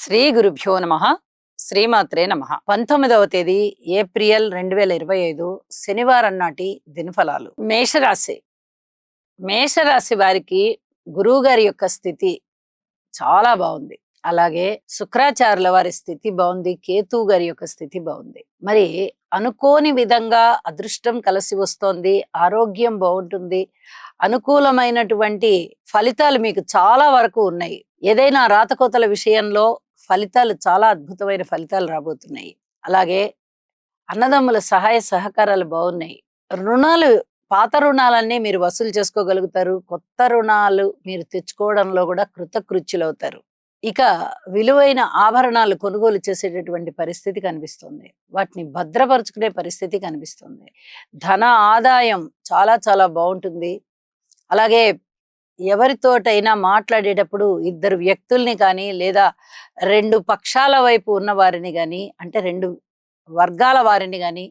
శ్రీ గురుభ్యో నమ. శ్రీమాత్రే నమ. 19వ తేదీ ఏప్రిల్ 2025 శనివారం నాటి దినఫలాలు. మేషరాశి. మేషరాశి వారికి గురువు గారి యొక్క స్థితి చాలా బాగుంది. అలాగే శుక్రాచార్యుల వారి స్థితి బాగుంది. కేతు గారి యొక్క స్థితి బాగుంది. మరి అనుకోని విధంగా అదృష్టం కలిసి వస్తోంది. ఆరోగ్యం బాగుంటుంది. అనుకూలమైనటువంటి ఫలితాలు మీకు చాలా వరకు ఉన్నాయి. ఏదైనా రాతకోతల విషయంలో ఫలితాలు చాలా అద్భుతమైన ఫలితాలు రాబోతున్నాయి. అలాగే అన్నదమ్ముల సహాయ సహకారాలు బాగున్నాయి. రుణాలు, పాత రుణాలన్నీ మీరు వసూలు చేసుకోగలుగుతారు. కొత్త రుణాలు మీరు తెచ్చుకోవడంలో కూడా కృతకృత్యులవుతారు. ఇక విలువైన ఆభరణాలు కొనుగోలు చేసేటటువంటి పరిస్థితి కనిపిస్తుంది. వాటిని భద్రపరుచుకునే పరిస్థితి కనిపిస్తుంది. ధన ఆదాయం చాలా చాలా బాగుంటుంది. అలాగే ఎవరితోటైనా మాట్లాడేటప్పుడు ఇద్దరు వ్యక్తుల్ని కానీ లేదా రెండు పక్షాల వైపు ఉన్న వారిని కానీ, అంటే రెండు వర్గాల వారిని కానీ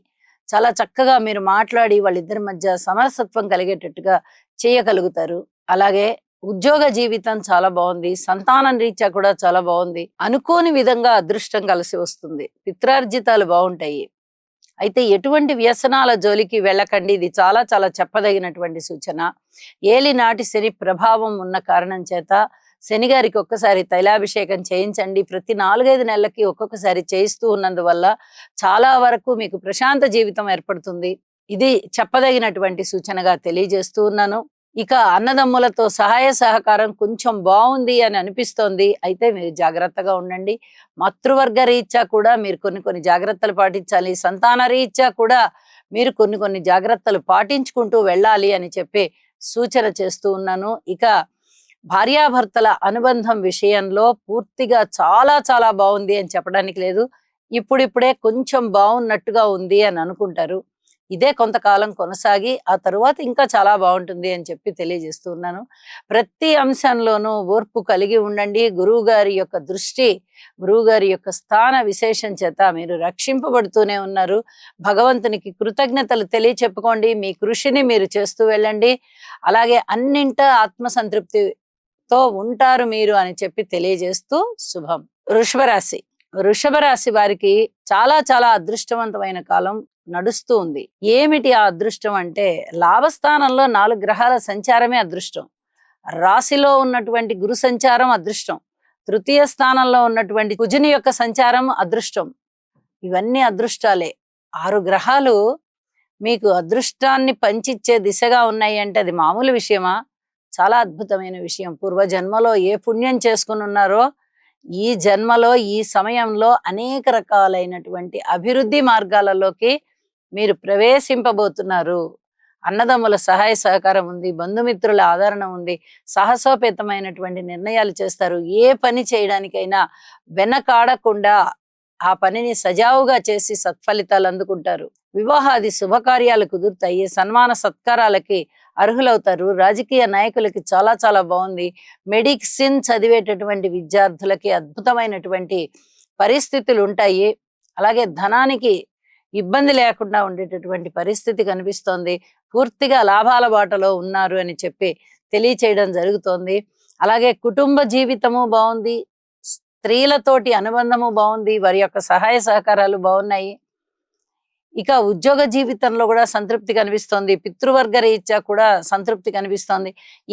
చాలా చక్కగా మీరు మాట్లాడి వాళ్ళిద్దరి మధ్య సమరసత్వం కలిగేటట్టుగా చేయగలుగుతారు. అలాగే ఉద్యోగ జీవితం చాలా బాగుంది. సంతానం రీత్యా కూడా చాలా బాగుంది. అనుకోని విధంగా అదృష్టం కలిసి వస్తుంది. పిత్రార్జితాలు బాగుంటాయి. అయితే ఎటువంటి వ్యసనాల జోలికి వెళ్ళకండి. ఇది చాలా చాలా చెప్పదగినటువంటి సూచన. ఏలినాటి శని ప్రభావం ఉన్న కారణం చేత శని గారికి ఒక్కసారి తైలాభిషేకం చేయించండి. ప్రతి 4-5 నెలలకి ఒక్కొక్కసారి చేయిస్తూ ఉన్నందువల్ల చాలా వరకు మీకు ప్రశాంత జీవితం ఏర్పడుతుంది. ఇది చెప్పదగినటువంటి సూచనగా తెలియజేస్తూ ఉన్నాను. ఇక అన్నదమ్ములతో సహాయ సహకారం కొంచెం బాగుంది అని అనిపిస్తోంది. అయితే మీరు జాగ్రత్తగా ఉండండి. మాతృవర్గ రీత్యా కూడా మీరు కొన్ని జాగ్రత్తలు పాటించాలి. సంతాన రీత్యా కూడా మీరు కొన్ని జాగ్రత్తలు పాటించుకుంటూ వెళ్ళాలి అని చెప్పి సూచన చేస్తూ ఉన్నాను. ఇక భార్యాభర్తల అనుబంధం విషయంలో పూర్తిగా చాలా చాలా బాగుంది అని చెప్పడానికి లేదు. ఇప్పుడిప్పుడే కొంచెం బాగున్నట్టుగా ఉంది అని అనుకుంటారు. ఇదే కొంతకాలం కొనసాగి ఆ తరువాత ఇంకా చాలా బాగుంటుంది అని చెప్పి తెలియజేస్తూ ఉన్నాను. ప్రతి అంశంలోనూ ఓర్పు కలిగి ఉండండి. గురువు గారి యొక్క దృష్టి, గురువు గారి యొక్క స్థాన విశేషం చేత మీరు రక్షింపబడుతూనే ఉన్నారు. భగవంతునికి కృతజ్ఞతలు తెలియచెప్పుకోండి. మీ కృషిని మీరు చేస్తూ వెళ్ళండి. అలాగే అన్నింట ఆత్మసంతృప్తితో ఉంటారు మీరు అని చెప్పి తెలియజేస్తూ శుభం. వృషభరాశి. వృషభరాశి వారికి చాలా చాలా అదృష్టవంతమైన కాలం నడుస్తూ ఉంది. ఏమిటి ఆ అదృష్టం అంటే, లాభస్థానంలో 4 గ్రహాల సంచారమే అదృష్టం. రాశిలో ఉన్నటువంటి గురు సంచారం అదృష్టం. తృతీయ స్థానంలో ఉన్నటువంటి కుజుని యొక్క సంచారం అదృష్టం. ఇవన్నీ అదృష్టాలే. 6 గ్రహాలు మీకు అదృష్టాన్ని పంచిచ్చే దిశగా ఉన్నాయి అంటే అది మామూలు విషయమా? చాలా అద్భుతమైన విషయం. పూర్వజన్మలో ఏ పుణ్యం చేసుకుని ఉన్నారో ఈ జన్మలో ఈ సమయంలో అనేక రకాలైనటువంటి అభివృద్ధి మార్గాలలోకి మీరు ప్రవేశింపబోతున్నారు. అన్నదమ్ముల సహాయ సహకారం ఉంది. బంధుమిత్రుల ఆదరణ ఉంది. సాహసోపేతమైనటువంటి నిర్ణయాలు చేస్తారు. ఏ పని చేయడానికైనా వెనకాడకుండా ఆ పనిని సజావుగా చేసి సత్ఫలితాలు అందుకుంటారు. వివాహాది శుభకార్యాలు కుదురుతాయి. సన్మాన సత్కారాలకి అర్హులవుతారు. రాజకీయ నాయకులకి చాలా చాలా బాగుంది. మెడిసిన్ చదివేటటువంటి విద్యార్థులకి అద్భుతమైనటువంటి పరిస్థితులు ఉంటాయి. అలాగే ధనానికి ఇబ్బంది లేకుండా ఉండేటటువంటి పరిస్థితి కనిపిస్తోంది. పూర్తిగా లాభాల బాటలో ఉన్నారు అని చెప్పి తెలియచేయడం జరుగుతోంది. అలాగే కుటుంబ జీవితము బాగుంది. స్త్రీలతోటి అనుబంధము బాగుంది. వారి యొక్క సహాయ సహకారాలు బాగున్నాయి. ఇక ఉద్యోగ జీవితంలో కూడా సంతృప్తి కనిపిస్తోంది. పితృవర్గ రీత్యా కూడా సంతృప్తి కనిపిస్తోంది.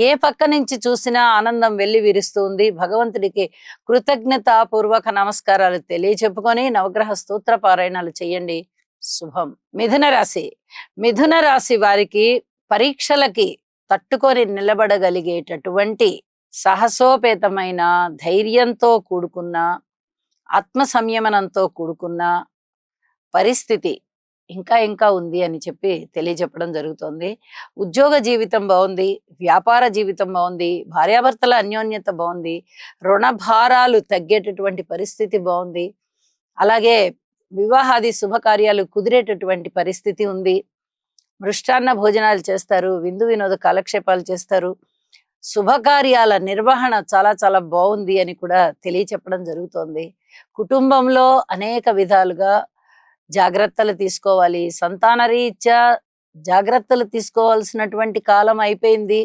ఏ పక్క నుంచి చూసినా ఆనందం వెళ్లి విరుస్తుంది. భగవంతుడికి కృతజ్ఞతాపూర్వక నమస్కారాలు తెలియచెప్పుకొని నవగ్రహ స్తోత్ర పారాయణాలు చేయండి. శుభం. మిథున రాశి. మిథున రాశి వారికి పరీక్షలకి తట్టుకొని నిలబడగలిగేటటువంటి సాహసోపేతమైన ధైర్యంతో కూడుకున్న ఆత్మ సంయమనంతో కూడుకున్న పరిస్థితి ఇంకా ఇంకా ఉంది అని చెప్పి తెలియజెప్పడం జరుగుతోంది. ఉద్యోగ జీవితం బాగుంది. వ్యాపార జీవితం బాగుంది. భార్యాభర్తల అన్యోన్యత బాగుంది. రుణ భారాలు తగ్గేటటువంటి పరిస్థితి బాగుంది. అలాగే వివాహాది శుభకార్యాలు కుదిరేటటువంటి పరిస్థితి ఉంది. మృష్టాన్న భోజనాలు చేస్తారు. విందు వినోద కాలక్షేపాలు చేస్తారు. శుభకార్యాల నిర్వహణ చాలా చాలా బాగుంది అని కూడా తెలియచెప్పడం జరుగుతోంది. కుటుంబంలో అనేక విధాలుగా జాగ్రత్తలు తీసుకోవాలి. సంతాన రీత్యా జాగ్రత్తలు తీసుకోవాల్సినటువంటి కాలం అయిపోయింది.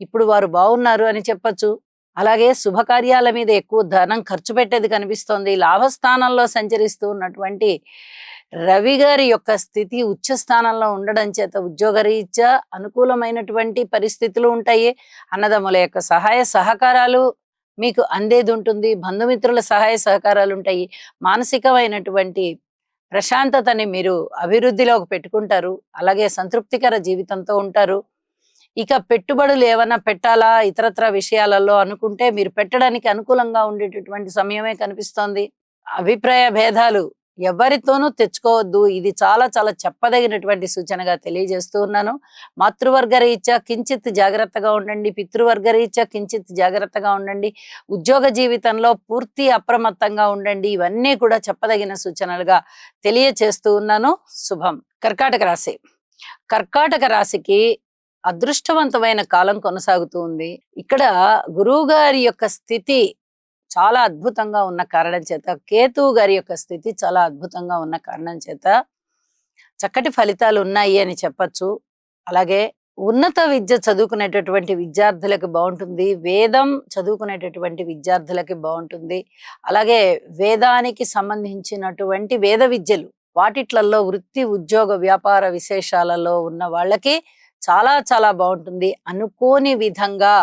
ఇప్పుడు వారు బాగున్నారు అని చెప్పచ్చు. అలాగే శుభకార్యాల మీద ఎక్కువ ధనం ఖర్చు పెట్టేది కనిపిస్తోంది. లాభస్థానంలో సంచరిస్తూ ఉన్నటువంటి రవి గారి యొక్క స్థితి ఉచ్చ స్థానంలో ఉండడం చేత ఉద్యోగరీత్యా అనుకూలమైనటువంటి పరిస్థితులు ఉంటాయి. అన్నదమ్ముల యొక్క సహాయ సహకారాలు మీకు అందేది ఉంటుంది. బంధుమిత్రుల సహాయ సహకారాలు ఉంటాయి. మానసికమైనటువంటి ప్రశాంతతని మీరు అభివృద్ధిలోకి పెట్టుకుంటారు. అలాగే సంతృప్తికర జీవితంతో ఉంటారు. ఇక పెట్టుబడులు ఏమన్నా పెట్టాలా ఇతరత్రా విషయాలలో అనుకుంటే మీరు పెట్టడానికి అనుకూలంగా ఉండేటటువంటి సమయమే కనిపిస్తోంది. అభిప్రాయ భేదాలు ఎవరితోనూ తెచ్చుకోవద్దు. ఇది చాలా చాలా చెప్పదగినటువంటి సూచనగా తెలియజేస్తూ ఉన్నాను. మాతృవర్గ రీత్యా కించిత్ జాగ్రత్తగా ఉండండి. పితృవర్గ రీత్యా కించిత్ జాగ్రత్తగా ఉండండి. ఉద్యోగ జీవితంలో పూర్తి అప్రమత్తంగా ఉండండి. ఇవన్నీ కూడా చెప్పదగిన సూచనలుగా తెలియచేస్తూ ఉన్నాను. శుభం. కర్కాటక రాశి. కర్కాటక రాశికి అదృష్టవంతమైన కాలం కొనసాగుతూ ఉంది. ఇక్కడ గురువు గారి యొక్క స్థితి చాలా అద్భుతంగా ఉన్న కారణం చేత, కేతువు గారి యొక్క స్థితి చాలా అద్భుతంగా ఉన్న కారణం చేత చక్కటి ఫలితాలు ఉన్నాయి అని చెప్పచ్చు. అలాగే ఉన్నత విద్య చదువుకునేటటువంటి విద్యార్థులకు బాగుంటుంది. వేదం చదువుకునేటటువంటి విద్యార్థులకి బాగుంటుంది. అలాగే వేదానికి సంబంధించినటువంటి వేద విద్యలు వాటిట్లలో వృత్తి ఉద్యోగ వ్యాపార విశేషాలలో ఉన్న వాళ్ళకి చాలా చాలా బాగుంటుంది. అనుకోని విధంగా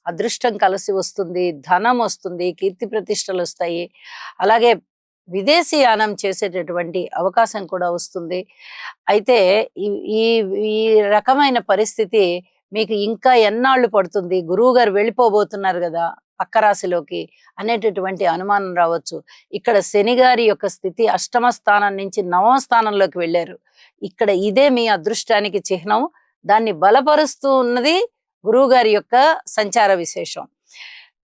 అదృష్టం కలిసి వస్తుంది, ధనం వస్తుంది, కీర్తి ప్రతిష్టలు వస్తాయి. అలాగే విదేశీయానం చేసేటటువంటి అవకాశం కూడా వస్తుంది. అయితే ఈ ఈ ఈ రకమైన పరిస్థితి మీకు ఇంకా ఎన్నాళ్ళు పడుతుంది, గురువు గారు వెళ్ళిపోబోతున్నారు కదా పక్క రాశిలోకి అనేటటువంటి అనుమానం రావచ్చు. ఇక్కడ శని గారి యొక్క స్థితి అష్టమ స్థానం నుంచి నవమ స్థానంలోకి వెళ్ళారు. ఇక్కడ ఇదే మీ అదృష్టానికి చిహ్నం. దాన్ని బలపరుస్తూ ఉన్నది గురువు గారి యొక్క సంచార విశేషం.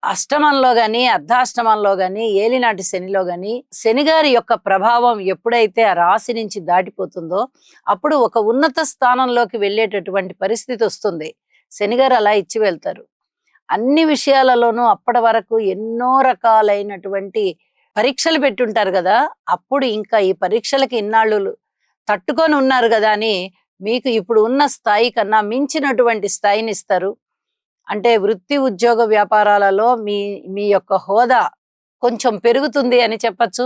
అష్టమంలో గాని అర్ధాష్టమంలో గాని ఏలినాటి శనిలో గాని శని గారి యొక్క ప్రభావం ఎప్పుడైతే ఆ రాశి నుంచి దాటిపోతుందో అప్పుడు ఒక ఉన్నత స్థానంలోకి వెళ్ళేటటువంటి పరిస్థితి వస్తుంది. శని గారు అలా ఇచ్చి వెళ్తారు. అన్ని విషయాలలోనూ అప్పటి వరకు ఎన్నో రకాలైనటువంటి పరీక్షలు పెట్టుంటారు కదా, అప్పుడు ఇంకా ఈ పరీక్షలకి ఇన్నాళ్ళు తట్టుకొని ఉన్నారు కదా అని మీకు ఇప్పుడు ఉన్న స్థాయి కన్నా మించినటువంటి స్థాయిని ఇస్తారు. అంటే వృత్తి ఉద్యోగ వ్యాపారాలలో మీ మీ యొక్క హోదా కొంచెం పెరుగుతుంది అని చెప్పచ్చు.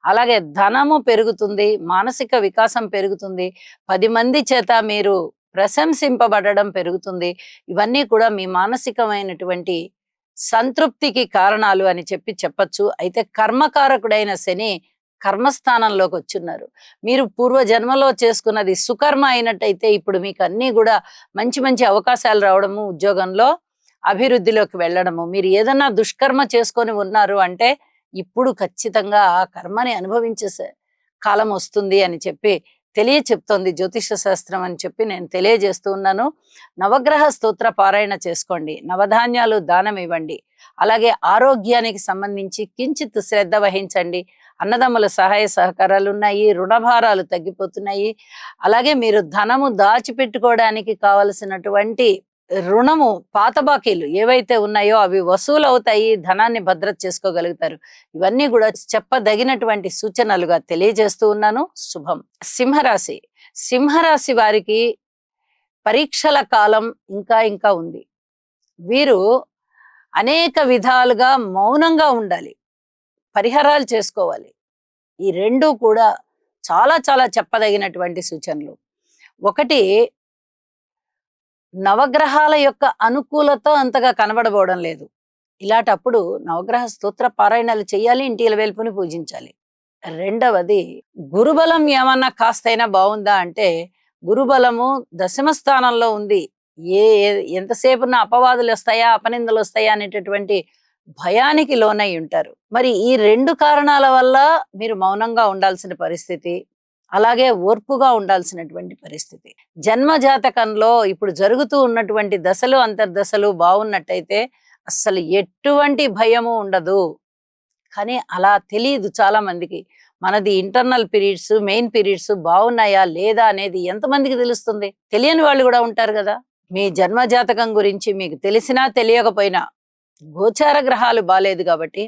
అలాగే ధనము పెరుగుతుంది, మానసిక వికాసం పెరుగుతుంది, 10 మంది చేత మీరు ప్రశంసింపబడడం పెరుగుతుంది. ఇవన్నీ కూడా మీ మానసికమైనటువంటి సంతృప్తికి కారణాలు అని చెప్పచ్చు. అయితే కర్మకారకుడైన శని కర్మస్థానంలోకి వచ్చున్నారు. మీరు పూర్వ జన్మలో చేసుకున్నది సుకర్మ అయినట్టయితే ఇప్పుడు మీకు అన్ని కూడా మంచి మంచి అవకాశాలు రావడము, ఉద్యోగంలో అభివృద్ధిలోకి వెళ్ళడము. మీరు ఏదన్నా దుష్కర్మ చేసుకొని ఉన్నారు అంటే ఇప్పుడు ఖచ్చితంగా ఆ కర్మని అనుభవించే కాలం వస్తుంది అని చెప్పి చెప్తోంది జ్యోతిష శాస్త్రం అని చెప్పి నేను తెలియజేస్తూ ఉన్నాను. నవగ్రహ స్తోత్ర పారాయణ చేసుకోండి, నవధాన్యాలు దానం ఇవ్వండి. అలాగే ఆరోగ్యానికి సంబంధించి కించిత్ శ్రద్ధ వహించండి. అన్నదమ్ముల సహాయ సహకారాలు ఉన్నాయి, రుణభారాలు తగ్గిపోతున్నాయి. అలాగే మీరు ధనము దాచిపెట్టుకోవడానికి కావలసినటువంటి రుణము పాత బాకీలు ఏవైతే ఉన్నాయో అవి వసూలు అవుతాయి, ధనాన్ని భద్రత చేసుకోగలుగుతారు. ఇవన్నీ కూడా చెప్పదగినటువంటి సూచనలుగా తెలియజేస్తూ ఉన్నాను. శుభం. సింహరాశి. సింహరాశి వారికి పరీక్షల కాలం ఇంకా ఇంకా ఉంది. వీరు అనేక విధాలుగా మౌనంగా ఉండాలి, పరిహారాలు చేసుకోవాలి. ఈ రెండు కూడా చాలా చాలా చెప్పదగినటువంటి సూచనలు. ఒకటి, నవగ్రహాల యొక్క అనుకూలత అంతగా కనబడబోవడం లేదు. ఇలాంటప్పుడు నవగ్రహ స్తోత్ర పారాయణాలు చేయాలి, ఇంటిల వెలుపుని పూజించాలి. రెండవది, గురుబలం ఏమన్నా కాస్తైనా బాగుందా అంటే గురుబలము దశమ స్థానంలో ఉంది. ఎంతసేపు నా అపవాదులు వస్తాయా అపనిందలు వస్తాయా అనేటటువంటి భయానికి లోనై ఉంటారు. మరి ఈ రెండు కారణాల వల్ల మీరు మౌనంగా ఉండాల్సిన పరిస్థితి, అలాగే ఓర్పుగా ఉండాల్సినటువంటి పరిస్థితి. జన్మ జాతకంలో ఇప్పుడు జరుగుతూ ఉన్నటువంటి దశలు అంతర్దశలు బాగున్నట్టయితే అస్సలు ఎటువంటి భయము ఉండదు. కానీ అలా తెలియదు చాలా మందికి. మనది ఇంటర్నల్ పీరియడ్స్, మెయిన్ పీరియడ్స్ బాగున్నాయా లేదా అనేది ఎంతమందికి తెలుస్తుంది? తెలియని వాళ్ళు కూడా ఉంటారు కదా. మీ జన్మ జాతకం గురించి మీకు తెలిసినా తెలియకపోయినా గోచార గ్రహాలు బాలేదు కాబట్టి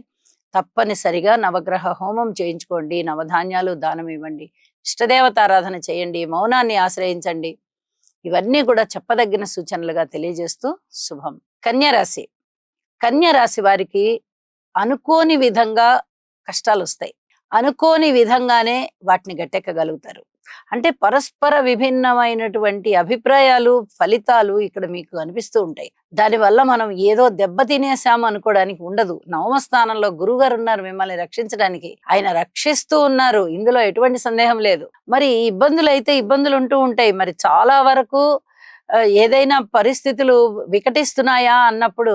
తప్పనిసరిగా నవగ్రహ హోమం చేయించుకోండి, నవధాన్యాలు దానం ఇవ్వండి, ఇష్టదేవతారాధన చేయండి, మౌనాన్ని ఆశ్రయించండి. ఇవన్నీ కూడా చెప్పదగిన సూచనలుగా తెలియజేస్తూ శుభం. కన్యా రాశి. కన్య రాశి వారికి అనుకోని విధంగా కష్టాలొస్తాయి. అనుకోని విధంగానే వాటిని గట్టెక్కగలుగుతారు. అంటే పరస్పర విభిన్నమైనటువంటి అభిప్రాయాలు, ఫలితాలు ఇక్కడ మీకు అనిపిస్తూ ఉంటాయి. దానివల్ల మనం ఏదో దెబ్బ తినేసాము అనుకోవడానికి ఉండదు. నవమ స్థానంలో గురువుగారు ఉన్నారు మిమ్మల్ని రక్షించడానికి. ఆయన రక్షిస్తూ ఉన్నారు. ఇందులో ఎటువంటి సందేహం లేదు. మరి ఇబ్బందులైతే ఇబ్బందులు ఉంటూ ఉంటాయి. మరి చాలా వరకు ఏదైనా పరిస్థితులు వికటిస్తున్నాయా అన్నప్పుడు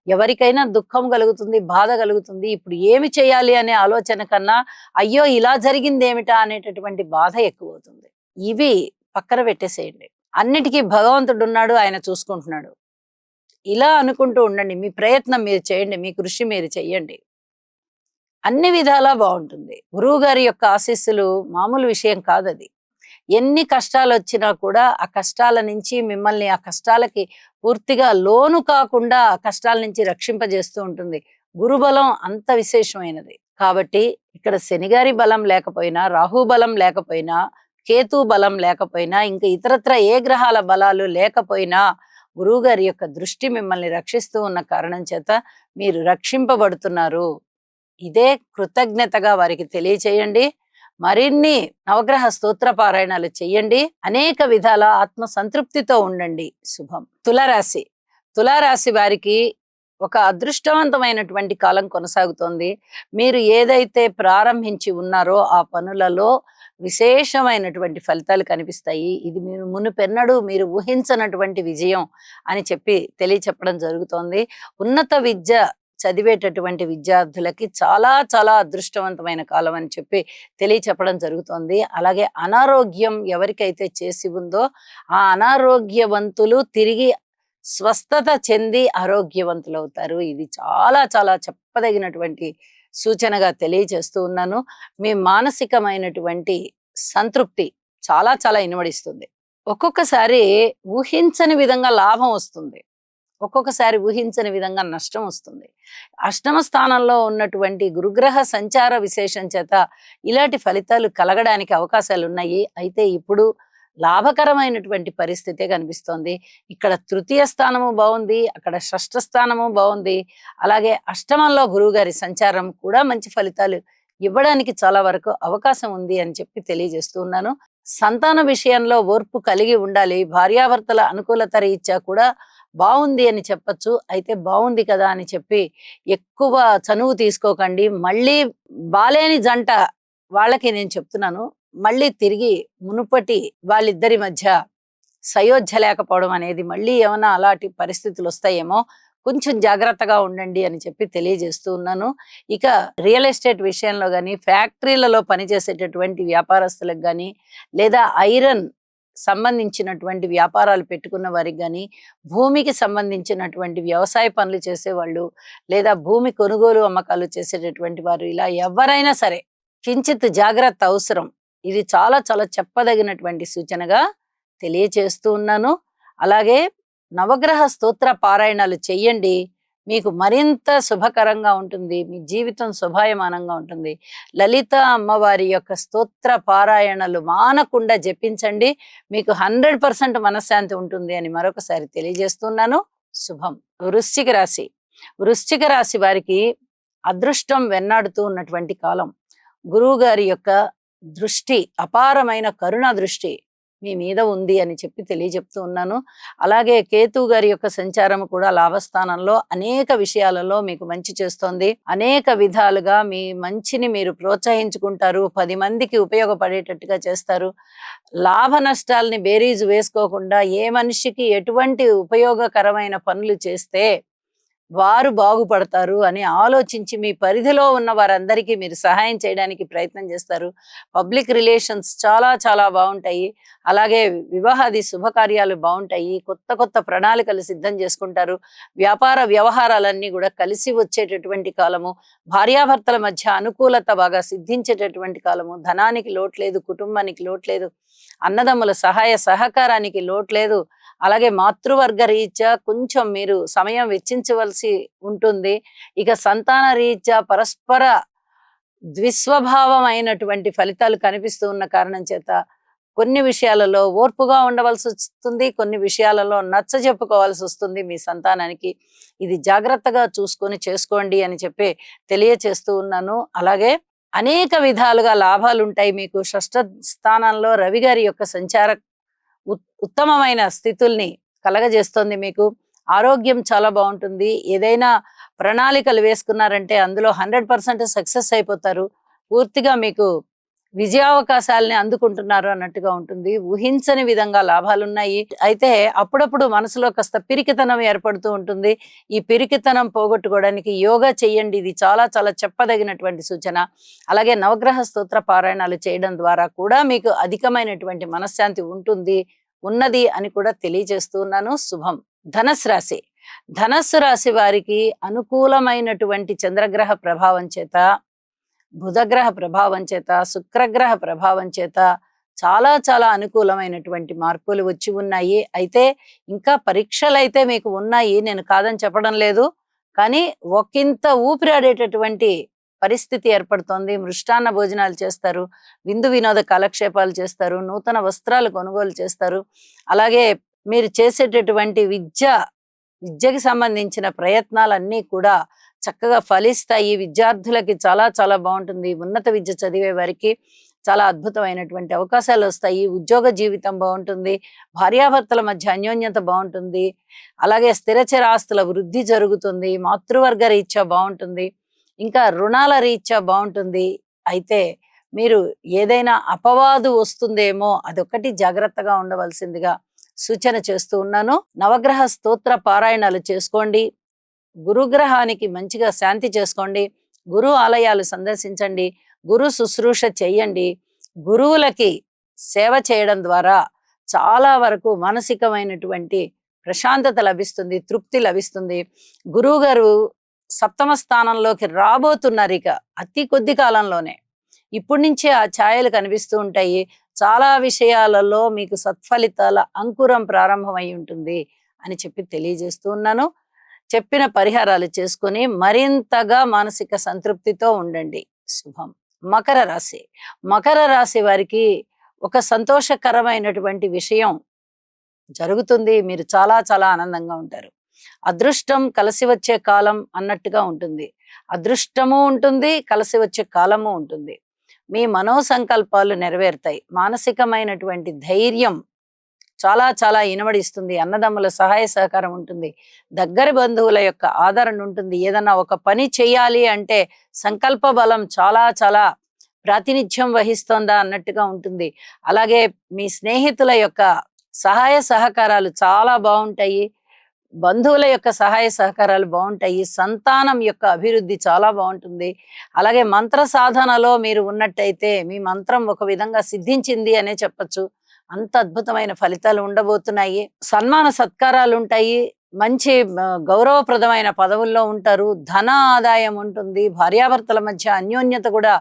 ఎవరికైనా దుఃఖం కలుగుతుంది, బాధ కలుగుతుంది. ఇప్పుడు ఏమి చేయాలి అనే ఆలోచన కన్నా అయ్యో ఇలా జరిగిందేమిటా అనేటటువంటి బాధ ఎక్కువవుతుంది. ఇవి పక్కన పెట్టేసేయండి. అన్నిటికీ భగవంతుడు ఉన్నాడు, ఆయన చూసుకుంటున్నాడు. ఇలా అనుకుంటూ ఉండండి. మీ ప్రయత్నం మీరు చేయండి, మీ కృషి మీరు చెయ్యండి. అన్ని విధాలా బాగుంటుంది. గురువు గారి యొక్క ఆశీస్సులు మామూలు విషయం కాదది. ఎన్ని కష్టాలొచ్చినా కూడా ఆ కష్టాల నుంచి మిమ్మల్ని ఆ కష్టాలకి పూర్తిగా లోను కాకుండా ఆ కష్టాల నుంచి రక్షింపజేస్తూ ఉంటుంది. గురుబలం అంత విశేషమైనది. కాబట్టి ఇక్కడ శనిగారి బలం లేకపోయినా, రాహు బలం లేకపోయినా, కేతు బలం లేకపోయినా, ఇంకా ఇతరత్ర ఏ గ్రహాల బలాలు లేకపోయినా గురువుగారి యొక్క దృష్టి మిమ్మల్ని రక్షిస్తూ ఉన్న కారణం చేత మీరు రక్షింపబడుతున్నారు. ఇదే కృతజ్ఞతగా వారికి తెలియచేయండి. మరిన్ని నవగ్రహ స్తోత్ర పారాయణాలు చెయ్యండి. అనేక విధాల ఆత్మ సంతృప్తితో ఉండండి. శుభం. తులారాశి. తులారాశి వారికి ఒక అదృష్టవంతమైనటువంటి కాలం కొనసాగుతోంది. మీరు ఏదైతే ప్రారంభించి ఉన్నారో ఆ పనులలో విశేషమైనటువంటి ఫలితాలు కనిపిస్తాయి. ఇది మీరు మునుపెన్నడూ మీరు ఊహించనటువంటి విజయం అని చెప్పి తెలియచెప్పడం జరుగుతోంది. ఉన్నత విద్య చదివేటటువంటి విద్యార్థులకి చాలా చాలా అదృష్టవంతమైన కాలం అని చెప్పి తెలియచెప్పడం జరుగుతోంది. అలాగే అనారోగ్యం ఎవరికైతే చేసి ఉందో ఆ అనారోగ్యవంతులు తిరిగి స్వస్థత చెంది ఆరోగ్యవంతులు అవుతారు. ఇది చాలా చాలా చెప్పదగినటువంటి సూచనగా తెలియజేస్తూ ఉన్నాను. మీ మానసికమైనటువంటి సంతృప్తి చాలా చాలా ఇనుమడిస్తుంది. ఒక్కొక్కసారి ఊహించని విధంగా లాభం వస్తుంది, ఒక్కొక్కసారి ఊహించని విధంగా నష్టం వస్తుంది. అష్టమ స్థానంలో ఉన్నటువంటి గురుగ్రహ సంచార విశేషం చేత ఇలాంటి ఫలితాలు కలగడానికి అవకాశాలు ఉన్నాయి. అయితే ఇప్పుడు లాభకరమైనటువంటి పరిస్థితే కనిపిస్తోంది. ఇక్కడ తృతీయ స్థానము బాగుంది, అక్కడ షష్ఠ స్థానము బాగుంది. అలాగే అష్టమంలో గురువు గారి సంచారం కూడా మంచి ఫలితాలు ఇవ్వడానికి చాలా వరకు అవకాశం ఉంది అని చెప్పి తెలియజేస్తూ ఉన్నాను. సంతాన విషయంలో ఓర్పు కలిగి ఉండాలి. భార్యాభర్తల అనుకూలత రీత్యా కూడా బాగుంది అని చెప్పచ్చు. అయితే బాగుంది కదా అని చెప్పి ఎక్కువ చనువు తీసుకోకండి. మళ్ళీ బాలేని జంట వాళ్ళకి నేను చెప్తున్నాను, మళ్ళీ తిరిగి మునుపటి వాళ్ళిద్దరి మధ్య సయోధ్య లేకపోవడం అనేది మళ్ళీ ఏమైనా అలాంటి పరిస్థితులు వస్తాయేమో, కొంచెం జాగ్రత్తగా ఉండండి అని చెప్పి తెలియజేస్తూ ఉన్నాను. ఇక రియల్ ఎస్టేట్ విషయంలో కానీ, ఫ్యాక్టరీలలో పనిచేసేటటువంటి వ్యాపారస్తులకు కానీ, లేదా ఐరన్ సంబంధించినటువంటి వ్యాపారాలు పెట్టుకున్న వారికి కానీ, భూమికి సంబంధించినటువంటి వ్యవసాయ పనులు చేసేవాళ్ళు, లేదా భూమి కొనుగోలు అమ్మకాలు చేసేటటువంటి వారు, ఇలా ఎవరైనా సరే కించిత్ జాగ్రత్త అవసరం. ఇది చాలా చాలా చెప్పదగినటువంటి సూచనగా తెలియచేస్తూ ఉన్నాను. అలాగే నవగ్రహ స్తోత్ర పారాయణాలు చెయ్యండి. మీకు మరింత శుభకరంగా ఉంటుంది. మీ జీవితం శుభాయమానంగా ఉంటుంది. లలిత అమ్మవారి యొక్క స్తోత్ర పారాయణలు మానకుండా జపించండి. మీకు 100% మనశ్శాంతి ఉంటుంది అని మరొకసారి తెలియజేస్తున్నాను. శుభం. వృశ్చిక రాశి. వృశ్చిక రాశి వారికి అదృష్టం వెన్నాడుతూ ఉన్నటువంటి కాలం. గురువు గారి యొక్క దృష్టి, అపారమైన కరుణ దృష్టి మీ మీద ఉంది అని చెప్పి తెలియజెప్తూ ఉన్నాను. అలాగే కేతు గారి యొక్క సంచారం కూడా లాభస్థానంలో అనేక విషయాలలో మీకు మంచి చేస్తోంది. అనేక విధాలుగా మీ మంచిని మీరు ప్రోత్సహించుకుంటారు. 10 మందికి ఉపయోగపడేటట్టుగా చేస్తారు. లాభ నష్టాలని బేరీజు వేసుకోకుండా ఏ మనిషికి ఎటువంటి ఉపయోగకరమైన పనులు చేస్తే వారు బాగుపడతారు అని ఆలోచించి మీ పరిధిలో ఉన్న వారందరికీ మీరు సహాయం చేయడానికి ప్రయత్నం చేస్తారు. పబ్లిక్ రిలేషన్స్ చాలా చాలా బాగుంటాయి. అలాగే వివాహాది శుభకార్యాలు బాగుంటాయి. కొత్త కొత్త ప్రణాళికలు సిద్ధం చేసుకుంటారు. వ్యాపార వ్యవహారాలన్నీ కూడా కలిసి వచ్చేటటువంటి కాలము. భార్యాభర్తల మధ్య అనుకూలత బాగా సిద్ధించేటటువంటి కాలము. ధనానికి లోటు లేదు, కుటుంబానికి లోటు లేదు, అన్నదమ్ముల సహాయ సహకారానికి లోటు లేదు. అలాగే మాతృవర్గ రీత్యా కొంచెం మీరు సమయం వెచ్చించవలసి ఉంటుంది. ఇక సంతాన రీత్యా పరస్పర ద్విస్వభావం అయినటువంటి ఫలితాలు కనిపిస్తూ ఉన్న కారణం చేత కొన్ని విషయాలలో ఓర్పుగా ఉండవలసి వస్తుంది, కొన్ని విషయాలలో నచ్చజెప్పుకోవాల్సి వస్తుంది మీ సంతానానికి. ఇది జాగ్రత్తగా చూసుకొని చేసుకోండి అని చెప్పి తెలియచేస్తూ ఉన్నాను. అలాగే అనేక విధాలుగా లాభాలుంటాయి మీకు. షష్ఠ స్థానంలో రవి గారి యొక్క సంచార ఉత్తమమైన స్థితుల్ని కలగజేస్తుంది మీకు. ఆరోగ్యం చాలా బాగుంటుంది. ఏదైనా ప్రణాళికలు వేసుకున్నారంటే అందులో 100% సక్సెస్ అయిపోతారు. పూర్తిగా మీకు విజయావకాశాలని అందుకుంటున్నారు అన్నట్టుగా ఉంటుంది. ఊహించని విధంగా లాభాలున్నాయి. అయితే అప్పుడప్పుడు మనసులో కాస్త పిరికితనం ఏర్పడుతూ ఉంటుంది. ఈ పిరికితనం పోగొట్టుకోవడానికి యోగా చెయ్యండి. ఇది చాలా చాలా చెప్పదగినటువంటి సూచన. అలాగే నవగ్రహ స్తోత్ర పారాయణాలు చేయడం ద్వారా కూడా మీకు అధికమైనటువంటి మనశ్శాంతి ఉన్నది అని కూడా తెలియజేస్తూ ఉన్నాను. శుభం. ధనస్సు రాశి. ధనస్సు రాశి వారికి అనుకూలమైనటువంటి చంద్రగ్రహ ప్రభావం చేత, బుధగ్రహ ప్రభావం చేత, శుక్రగ్రహ ప్రభావం చేత చాలా చాలా అనుకూలమైనటువంటి మార్పులు వచ్చి ఉన్నాయి. అయితే ఇంకా పరీక్షలైతే మీకు ఉన్నాయి, నేను కాదని చెప్పడం లేదు. కానీ ఒకంత ఊపిరాడేటటువంటి పరిస్థితి ఏర్పడుతోంది. మృష్టాన్న భోజనాలు చేస్తారు, విందు వినోద కాలక్షేపాలు చేస్తారు, నూతన వస్త్రాలు కొనుగోలు చేస్తారు. అలాగే మీరు చేసేటటువంటి విద్యకి సంబంధించిన ప్రయత్నాలన్నీ కూడా చక్కగా ఫలిస్తాయి. విద్యార్థులకి చాలా చాలా బాగుంటుంది. ఉన్నత విద్య చదివే వారికి చాలా అద్భుతమైనటువంటి అవకాశాలు వస్తాయి. ఉద్యోగ జీవితం బాగుంటుంది. భార్యాభర్తల మధ్య అన్యోన్యత బాగుంటుంది. అలాగే స్థిరచర ఆస్తుల వృద్ధి జరుగుతుంది. మాతృవర్గ రీత్యా బాగుంటుంది. ఇంకా రుణాల రీత్యా బాగుంటుంది. అయితే మీరు ఏదైనా అపవాదు వస్తుందేమో అదొక్కటి జాగ్రత్తగా ఉండవలసిందిగా సూచన చేస్తూ ఉన్నాను. నవగ్రహ స్తోత్ర పారాయణాలు చేసుకోండి. గురుగ్రహానికి మంచిగా శాంతి చేసుకోండి. గురు ఆలయాలు సందర్శించండి. గురు శుశ్రూష చెయ్యండి. గురువులకి సేవ చేయడం ద్వారా చాలా వరకు మానసికమైనటువంటి ప్రశాంతత లభిస్తుంది, తృప్తి లభిస్తుంది. గురువు గారు సప్తమ స్థానంలోకి రాబోతున్నారు ఇక అతి కొద్ది కాలంలోనే. ఇప్పటి నుంచే ఆ ఛాయలు కనిపిస్తూ ఉంటాయి. చాలా విషయాలలో మీకు సత్ఫలితాల అంకురం ప్రారంభమై ఉంటుంది అని చెప్పి తెలియజేస్తూ ఉన్నాను. చెప్పిన పరిహారాలు చేసుకొని మరింతగా మానసిక సంతృప్తితో ఉండండి. శుభం. మకర రాశి. మకర రాశి వారికి ఒక సంతోషకరమైనటువంటి విషయం జరుగుతుంది. మీరు చాలా చాలా ఆనందంగా ఉంటారు. అదృష్టం కలిసి వచ్చే కాలం అన్నట్టుగా ఉంటుంది. అదృష్టము ఉంటుంది, కలిసి వచ్చే కాలము ఉంటుంది. మీ మనోసంకల్పాలు నెరవేరుతాయి. మానసికమైనటువంటి ధైర్యం చాలా చాలా ఇనవడిస్తుంది. అన్నదమ్ముల సహాయ సహకారం ఉంటుంది. దగ్గర బంధువుల యొక్క ఆదరణ ఉంటుంది. ఏదన్నా ఒక పని చేయాలి అంటే సంకల్ప బలం చాలా చాలా ప్రాతినిధ్యం వహిస్తోందా అన్నట్టుగా ఉంటుంది. అలాగే మీ స్నేహితుల యొక్క సహాయ సహకారాలు చాలా బాగుంటాయి. బంధువుల యొక్క సహాయ సహకారాలు బాగుంటాయి. సంతానం యొక్క అభివృద్ధి చాలా బాగుంటుంది. అలాగే మంత్ర సాధనలో మీరు ఉన్నట్టయితే మీ మంత్రం ఒక విధంగా సిద్ధించింది అనే చెప్పచ్చు. అంత అద్భుతమైన ఫలితాలు ఉండబోతున్నాయి. సన్మాన సత్కారాలు ఉంటాయి. మంచి గౌరవప్రదమైన పదవుల్లో ఉంటారు. ధన ఆదాయం ఉంటుంది. భార్యాభర్తల మధ్య అన్యోన్యత కూడా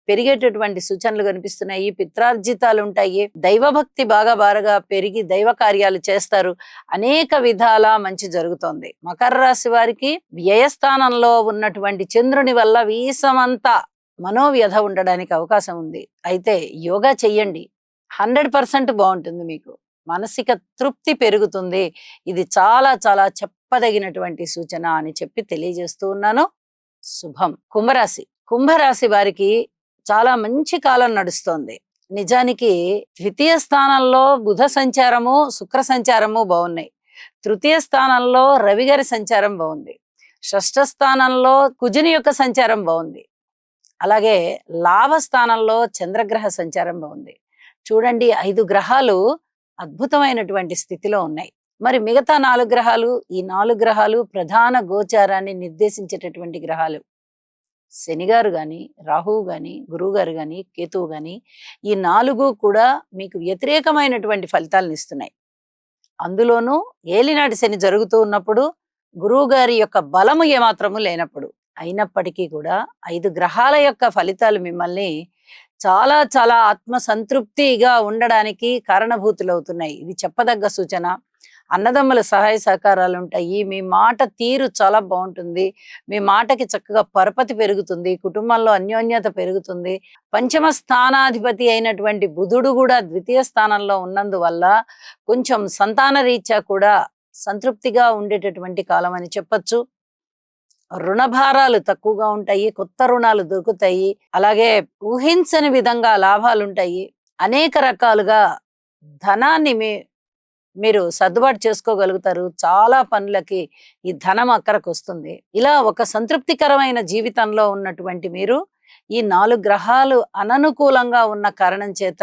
పెరిగేటటువంటి సూచనలు కనిపిస్తున్నాయి. పిత్రార్జితాలు ఉంటాయి. దైవభక్తి బాగా పెరిగి దైవ కార్యాలు చేస్తారు. అనేక విధాల మంచి జరుగుతోంది. మకర రాశి వారికి వ్యయస్థానంలో ఉన్నటువంటి చంద్రుని వల్ల వీసమంతా మనోవ్యధ ఉండడానికి అవకాశం ఉంది. అయితే యోగా చెయ్యండి. 100% బాగుంటుంది. మీకు మానసిక తృప్తి పెరుగుతుంది. ఇది చాలా చాలా చెప్పదగినటువంటి సూచన అని చెప్పి తెలియజేస్తూ ఉన్నాను. శుభం. కుంభరాశి. కుంభరాశి వారికి చాలా మంచి కాలం నడుస్తోంది. నిజానికి ద్వితీయ స్థానంలో బుధ సంచారము, శుక్ర సంచారము బాగున్నాయి. తృతీయ స్థానంలో రవి గారి సంచారం బాగుంది. షష్ఠ స్థానంలో కుజుని యొక్క సంచారం బాగుంది. అలాగే లాభ స్థానంలో చంద్రగ్రహ సంచారం బాగుంది. చూడండి, 5 గ్రహాలు అద్భుతమైనటువంటి స్థితిలో ఉన్నాయి. మరి మిగతా 4 గ్రహాలు, ఈ 4 గ్రహాలు ప్రధాన గోచారాన్ని నిర్దేశించేటటువంటి గ్రహాలు. శనిగారు గాని, రాహువు గాని, గురువు గారు గాని, కేతువు గాని, ఈ 4 కూడా మీకు వ్యతిరేకమైనటువంటి ఫలితాలను ఇస్తున్నాయి. అందులోనూ ఏలినాటి శని జరుగుతూ ఉన్నప్పుడు, గురువు గారి యొక్క బలము ఏమాత్రము లేనప్పుడు. అయినప్పటికీ కూడా 5 గ్రహాల యొక్క ఫలితాలు మిమ్మల్ని చాలా చాలా ఆత్మ సంతృప్తిగా ఉండడానికి కారణభూతులు అవుతున్నాయి. ఇది చెప్పదగ్గ సూచన. అన్నదమ్ముల సహాయ సహకారాలు ఉంటాయి. మీ మాట తీరు చాలా బాగుంటుంది. మీ మాటకి చక్కగా పరపతి పెరుగుతుంది. కుటుంబంలో అన్యోన్యత పెరుగుతుంది. పంచమ స్థానాధిపతి అయినటువంటి బుధుడు కూడా ద్వితీయ స్థానంలో ఉన్నందువల్ల కొంచెం సంతాన రీత్యా కూడా సంతృప్తిగా ఉండేటటువంటి కాలం అని చెప్పొచ్చు. రుణభారాలు తక్కువగా ఉంటాయి. కొత్త రుణాలు దొరుకుతాయి. అలాగే ఊహించని విధంగా లాభాలుంటాయి. అనేక రకాలుగా ధనాన్ని మీరు సర్దుబాటు చేసుకోగలుగుతారు. చాలా పనులకి ఈ ధనం అక్కరకు వస్తుంది. ఇలా ఒక సంతృప్తికరమైన జీవితంలో ఉన్నటువంటి మీరు ఈ 4 గ్రహాలు అననుకూలంగా ఉన్న కారణం చేత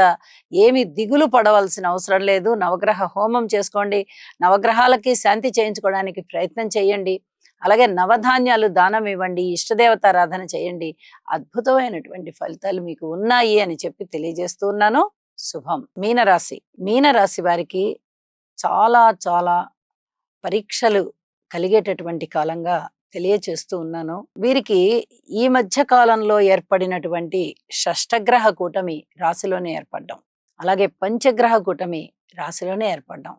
ఏమి దిగులు పడవలసిన అవసరం లేదు. నవగ్రహ హోమం చేసుకోండి. నవగ్రహాలకి శాంతి చేయించుకోవడానికి ప్రయత్నం చేయండి. అలాగే నవధాన్యాలు దానం ఇవ్వండి. ఇష్టదేవతారాధన చేయండి. అద్భుతమైనటువంటి ఫలితాలు మీకు ఉన్నాయి అని చెప్పి తెలియజేస్తూ ఉన్నాను. శుభం. మీనరాశి వారికి చాలా చాలా పరీక్షలు కలిగేటటువంటి కాలంగా తెలియచేస్తూ ఉన్నాను. వీరికి ఈ మధ్య కాలంలో ఏర్పడినటువంటి షష్టగ్రహ కూటమి రాశిలోనే ఏర్పడ్డం, అలాగే పంచగ్రహ కూటమి రాశిలోనే ఏర్పడ్డం,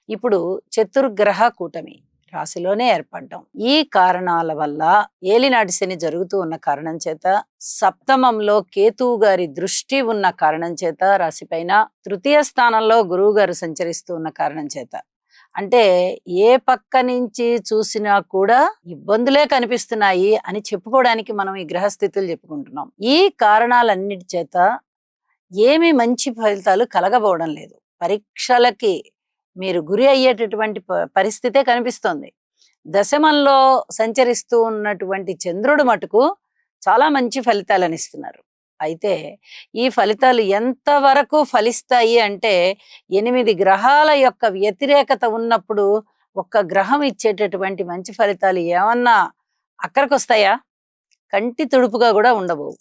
ఇప్పుడు చతుర్గ్రహ కూటమి రాశిలోనే ఏర్పడ్డం. ఈ కారణాల వల్ల ఏలినాటి శని జరుగుతూ ఉన్న కారణం చేత, సప్తమంలో కేతువు గారి దృష్టి ఉన్న కారణం చేత రాశిపైన, తృతీయ స్థానంలో గురువు గారు సంచరిస్తూ ఉన్న కారణం చేత, అంటే ఏ పక్క నుంచి చూసినా కూడా ఇబ్బందులే కనిపిస్తున్నాయి అని చెప్పుకోవడానికి మనం ఈ గ్రహస్థితులు చెప్పుకుంటున్నాం. ఈ కారణాలన్నిటి చేత ఏమి మంచి ఫలితాలు కలగబోవడం లేదు. పరీక్షలకి మీరు గురి అయ్యేటటువంటి పరిస్థితే కనిపిస్తోంది. దశమంలో సంచరిస్తూ ఉన్నటువంటి చంద్రుడు మటుకు చాలా మంచి ఫలితాలను ఇస్తున్నారు. అయితే ఈ ఫలితాలు ఎంతవరకు ఫలిస్తాయి అంటే 8 గ్రహాల యొక్క వ్యతిరేకత ఉన్నప్పుడు ఒక్క గ్రహం ఇచ్చేటటువంటి మంచి ఫలితాలు ఏమన్నా అక్కడికి వస్తాయా? కంటి తుడుపుగా కూడా ఉండబోవు.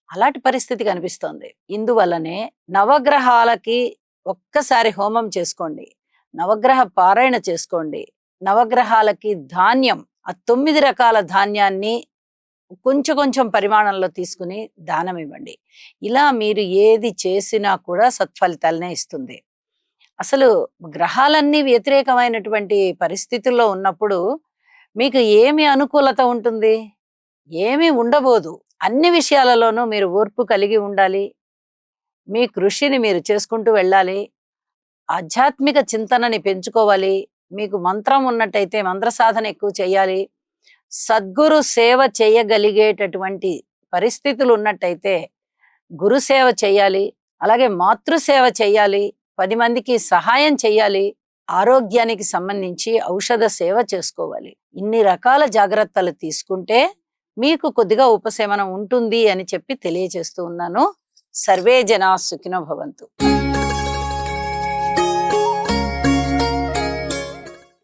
అలాంటి పరిస్థితి కనిపిస్తోంది. ఇందువల్లనే నవగ్రహాలకి ఒక్కసారి హోమం చేసుకోండి. నవగ్రహ పారాయణ చేసుకోండి. నవగ్రహాలకి ధాన్యం, ఆ 9 రకాల ధాన్యాన్ని కొంచెం కొంచెం పరిమాణంలో తీసుకుని దానం ఇవ్వండి. ఇలా మీరు ఏది చేసినా కూడా సత్ఫలితాలనే ఇస్తుంది. అసలు గ్రహాలన్నీ వ్యతిరేకమైనటువంటి పరిస్థితుల్లో ఉన్నప్పుడు మీకు ఏమి అనుకూలత ఉంటుంది? ఏమీ ఉండబోదు. అన్ని విషయాలలోనూ మీరు ఓర్పు కలిగి ఉండాలి. మీ కృషిని మీరు చేసుకుంటూ వెళ్ళాలి. ఆధ్యాత్మిక చింతనని పెంచుకోవాలి. మీకు మంత్రం ఉన్నట్టయితే మంత్ర సాధన ఎక్కువ చేయాలి. సద్గురు సేవ చేయగలిగేటటువంటి పరిస్థితులు ఉన్నట్టయితే గురు సేవ చేయాలి. అలాగే మాతృసేవ చేయాలి. 10 మందికి సహాయం చేయాలి. ఆరోగ్యానికి సంబంధించి ఔషధ సేవ చేసుకోవాలి. ఇన్ని రకాల జాగ్రత్తలు తీసుకుంటే మీకు కొద్దిగా ఉపశమనం ఉంటుంది అని చెప్పి తెలియజేస్తూ ఉన్నాను. సర్వే జనా సుఖినో భవంతు.